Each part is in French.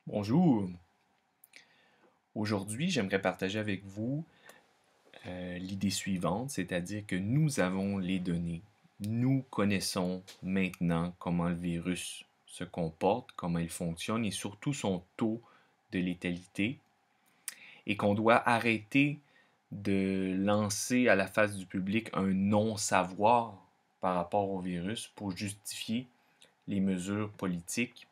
Bonjour. Aujourd'hui, j'aimerais partager avec vous l'idée suivante, c'est-à-dire que nous avons les données. Nous connaissons maintenant comment le virus se comporte, comment il fonctionne et surtout son taux de létalité et qu'on doit arrêter de lancer à la face du public un non-savoir par rapport au virus pour justifier les mesures politiques,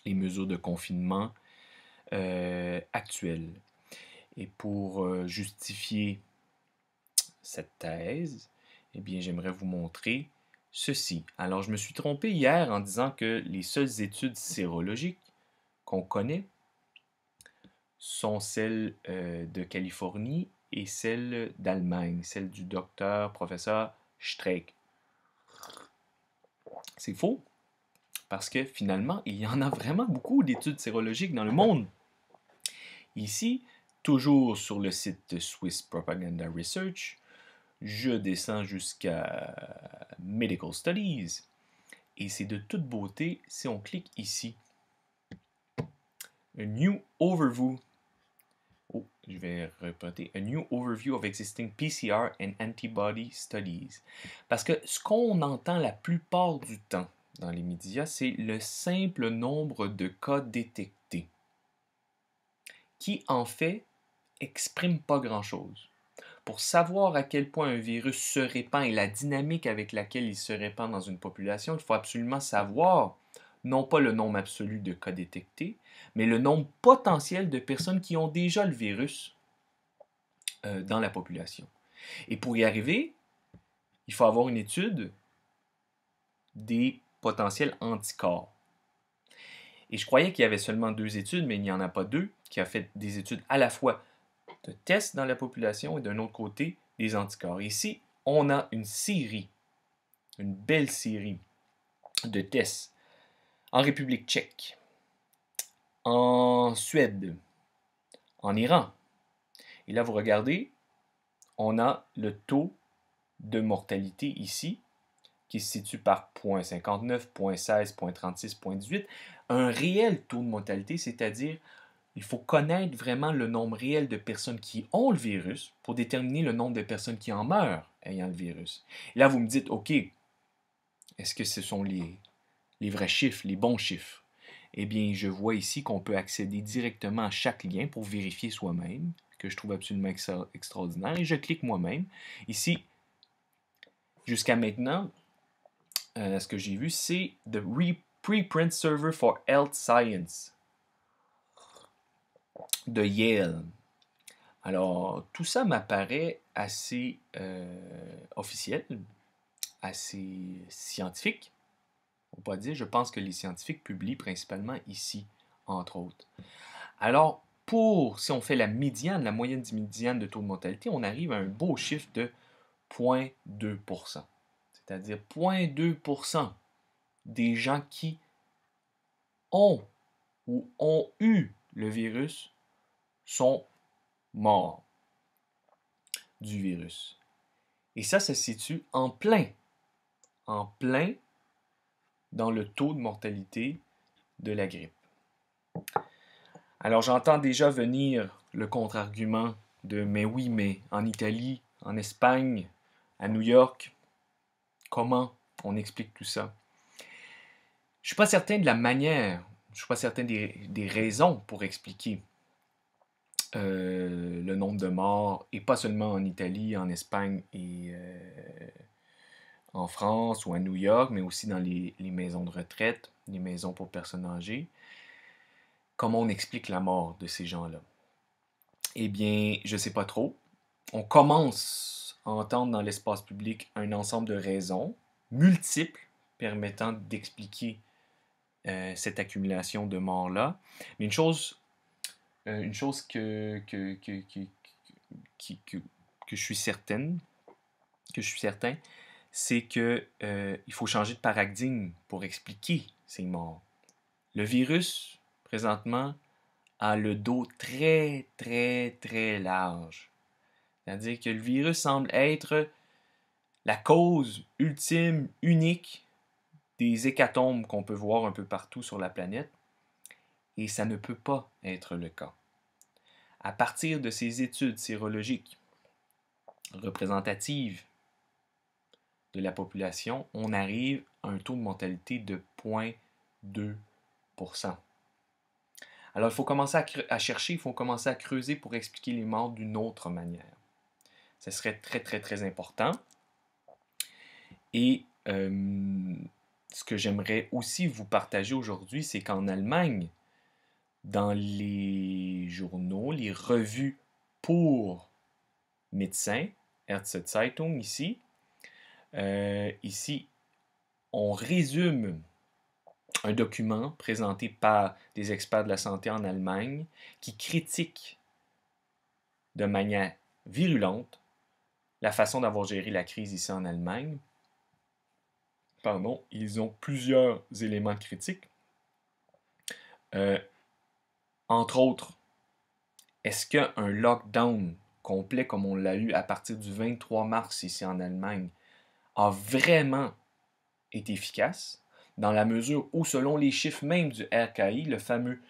les mesures de confinement actuelles. Et pour justifier cette thèse, eh bien, j'aimerais vous montrer ceci. Alors, je me suis trompé hier en disant que les seules études sérologiques qu'on connaît sont celles de Californie et celles d'Allemagne, celles du docteur, professeur Streeck. C'est faux, parce que finalement, il y en a vraiment beaucoup d'études sérologiques dans le monde. Ici, toujours sur le site Swiss Propaganda Research, je descends jusqu'à Medical Studies et c'est de toute beauté si on clique ici. A New Overview. Oh, je vais répéter. A New Overview of Existing PCR and Antibody Studies. Parce que ce qu'on entend la plupart du temps dans les médias, c'est le simple nombre de cas détectés, qui en fait exprime pas grand-chose. Pour savoir à quel point un virus se répand et la dynamique avec laquelle il se répand dans une population, il faut absolument savoir non pas le nombre absolu de cas détectés, mais le nombre potentiel de personnes qui ont déjà le virus dans la population. Et pour y arriver, il faut avoir une étude des potentiels anticorps. Et je croyais qu'il y avait seulement deux études, mais il n'y en a pas deux, qui a fait des études à la fois de tests dans la population et d'un autre côté des anticorps. Ici, on a une série, une belle série de tests en République tchèque, en Suède, en Iran. Et là, vous regardez, on a le taux de mortalité ici, qui se situe par 0,59, 0,16, 0,36, 0,18. Un réel taux de mortalité, c'est-à-dire il faut connaître vraiment le nombre réel de personnes qui ont le virus pour déterminer le nombre de personnes qui en meurent ayant le virus. Et là, vous me dites, OK, est-ce que ce sont les vrais chiffres, les bons chiffres? Eh bien, je vois ici qu'on peut accéder directement à chaque lien pour vérifier soi-même, que je trouve absolument extraordinaire, et je clique moi-même. Ici, jusqu'à maintenant, ce que j'ai vu, c'est The Preprint Server for Health Science de Yale. Alors, tout ça m'apparaît assez officiel, assez scientifique. On peut pas dire, je pense que les scientifiques publient principalement ici, entre autres. Alors, si on fait la médiane, la moyenne du médiane de taux de mortalité, on arrive à un beau chiffre de 0,2%. C'est-à-dire 0,2% des gens qui ont ou ont eu le virus sont morts du virus. Et ça se situe en plein dans le taux de mortalité de la grippe. Alors j'entends déjà venir le contre-argument de mais oui, mais en Italie, en Espagne, à New York, comment on explique tout ça? Je ne suis pas certain de la manière, je ne suis pas certain des raisons pour expliquer le nombre de morts, et pas seulement en Italie, en Espagne et en France ou à New York, mais aussi dans les maisons de retraite, les maisons pour personnes âgées. Comment on explique la mort de ces gens-là? Eh bien, je ne sais pas trop. On commence à entendre dans l'espace public un ensemble de raisons multiples permettant d'expliquer cette accumulation de morts-là. Mais une chose que je suis certaine, que je suis certain, c'est que il faut changer de paradigme pour expliquer ces morts. Le virus, présentement, a le dos très, très, très large. C'est-à-dire que le virus semble être la cause ultime, unique des hécatombes qu'on peut voir un peu partout sur la planète. et ça ne peut pas être le cas. À partir de ces études sérologiques représentatives de la population, on arrive à un taux de mortalité de 0,2%. Alors, il faut commencer à chercher, il faut commencer à creuser pour expliquer les morts d'une autre manière. Ce serait très, très, très important. Et ce que j'aimerais aussi vous partager aujourd'hui, c'est qu'en Allemagne, dans les journaux, les revues pour médecins, Ärztezeitung ici, on résume un document présenté par des experts de la santé en Allemagne qui critiquent de manière virulente la façon d'avoir géré la crise ici en Allemagne. Pardon, ils ont plusieurs éléments critiques. Entre autres, est-ce qu'un lockdown complet comme on l'a eu à partir du 23 mars ici en Allemagne a vraiment été efficace dans la mesure où, selon les chiffres même du RKI, le fameux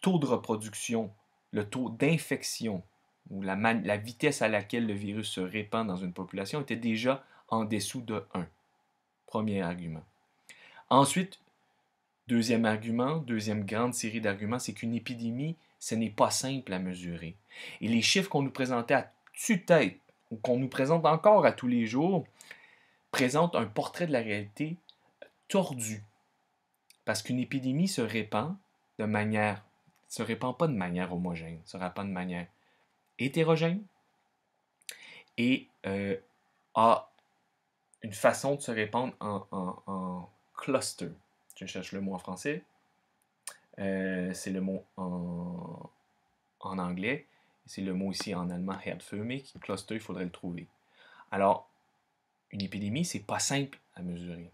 taux de reproduction, le taux d'infection ou la vitesse à laquelle le virus se répand dans une population était déjà en dessous de 1. Premier argument. Ensuite, deuxième argument, deuxième grande série d'arguments, c'est qu'une épidémie, ce n'est pas simple à mesurer. Et les chiffres qu'on nous présentait à tue-tête, ou qu'on nous présente encore à tous les jours, présentent un portrait de la réalité tordu. Parce qu'une épidémie se répand pas de manière homogène, se répand de manière hétérogène et a une façon de se répandre en cluster. Je cherche le mot en français. C'est le mot en anglais. C'est le mot ici en allemand, Herdförmig. Cluster, il faudrait le trouver. Alors, une épidémie, c'est pas simple à mesurer.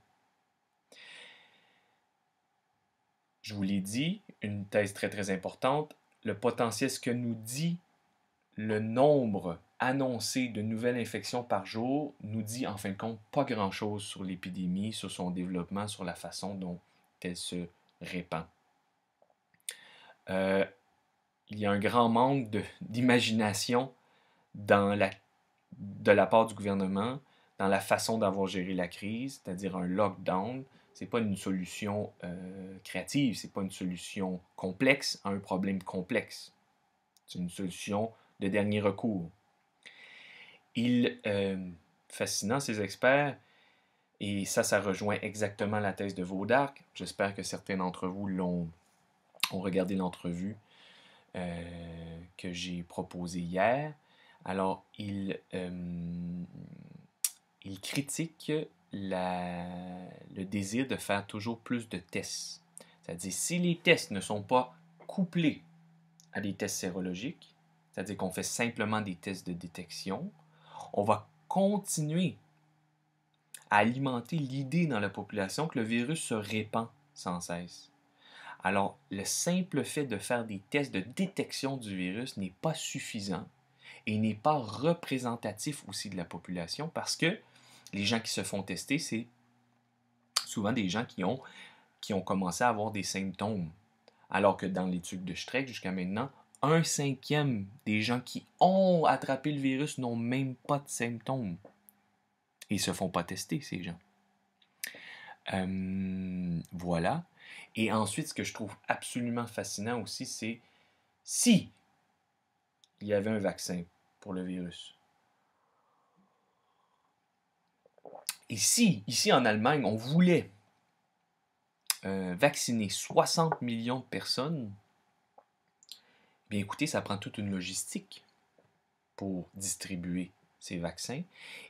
Je vous l'ai dit, une thèse très très importante, le potentiel, ce que nous dit le nombre annoncé de nouvelles infections par jour, nous dit en fin de compte pas grand-chose sur l'épidémie, sur son développement, sur la façon dont elle se répand. Il y a un grand manque d'imagination de la part du gouvernement dans la façon d'avoir géré la crise, c'est-à-dire un lockdown. Ce n'est pas une solution créative, ce n'est pas une solution complexe à un problème complexe. C'est une solution de dernier recours. Fascinant, ces experts, et ça rejoint exactement la thèse de Vaudarc. J'espère que certains d'entre vous ont regardé l'entrevue que j'ai proposée hier. Alors, il critique le désir de faire toujours plus de tests. C'est-à-dire, si les tests ne sont pas couplés à des tests sérologiques, c'est-à-dire qu'on fait simplement des tests de détection, on va continuer à alimenter l'idée dans la population que le virus se répand sans cesse. Alors, le simple fait de faire des tests de détection du virus n'est pas suffisant et n'est pas représentatif aussi de la population parce que les gens qui se font tester, c'est souvent des gens qui ont commencé à avoir des symptômes. Alors que dans l'étude de Streeck, jusqu'à maintenant, 1/5 des gens qui ont attrapé le virus n'ont même pas de symptômes. Et ils ne se font pas tester, ces gens. Voilà. Et ensuite, ce que je trouve absolument fascinant aussi, c'est si il y avait un vaccin pour le virus. Et si, ici en Allemagne, on voulait vacciner 60 millions de personnes, bien écoutez, ça prend toute une logistique pour distribuer ces vaccins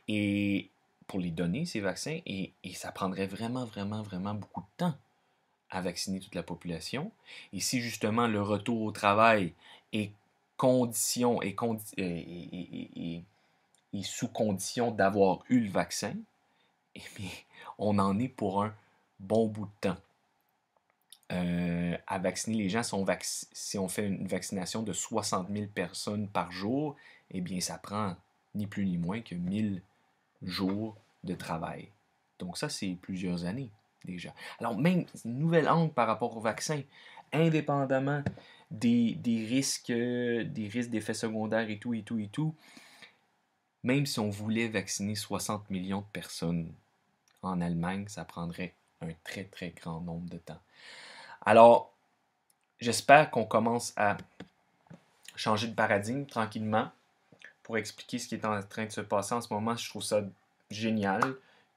et pour les donner, ces vaccins, et ça prendrait vraiment, vraiment, vraiment beaucoup de temps à vacciner toute la population. Et si justement le retour au travail est sous condition d'avoir eu le vaccin, eh bien, on en est pour un bon bout de temps. À vacciner les gens, si on fait une vaccination de 60 000 personnes par jour, eh bien, ça prend ni plus ni moins que 1000 jours de travail. Donc ça, c'est plusieurs années déjà. Alors même, une nouvelle angle par rapport au vaccin. indépendamment des risques d'effets secondaires et tout, même si on voulait vacciner 60 millions de personnes en Allemagne, ça prendrait un très très grand nombre de temps. Alors, j'espère qu'on commence à changer de paradigme tranquillement pour expliquer ce qui est en train de se passer en ce moment. Je trouve ça génial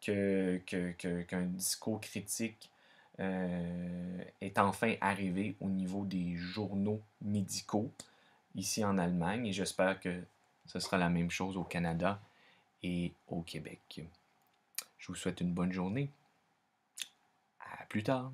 qu'un discours critique est enfin arrivé au niveau des journaux médicaux ici en Allemagne et j'espère que ce sera la même chose au Canada et au Québec. Je vous souhaite une bonne journée. À plus tard.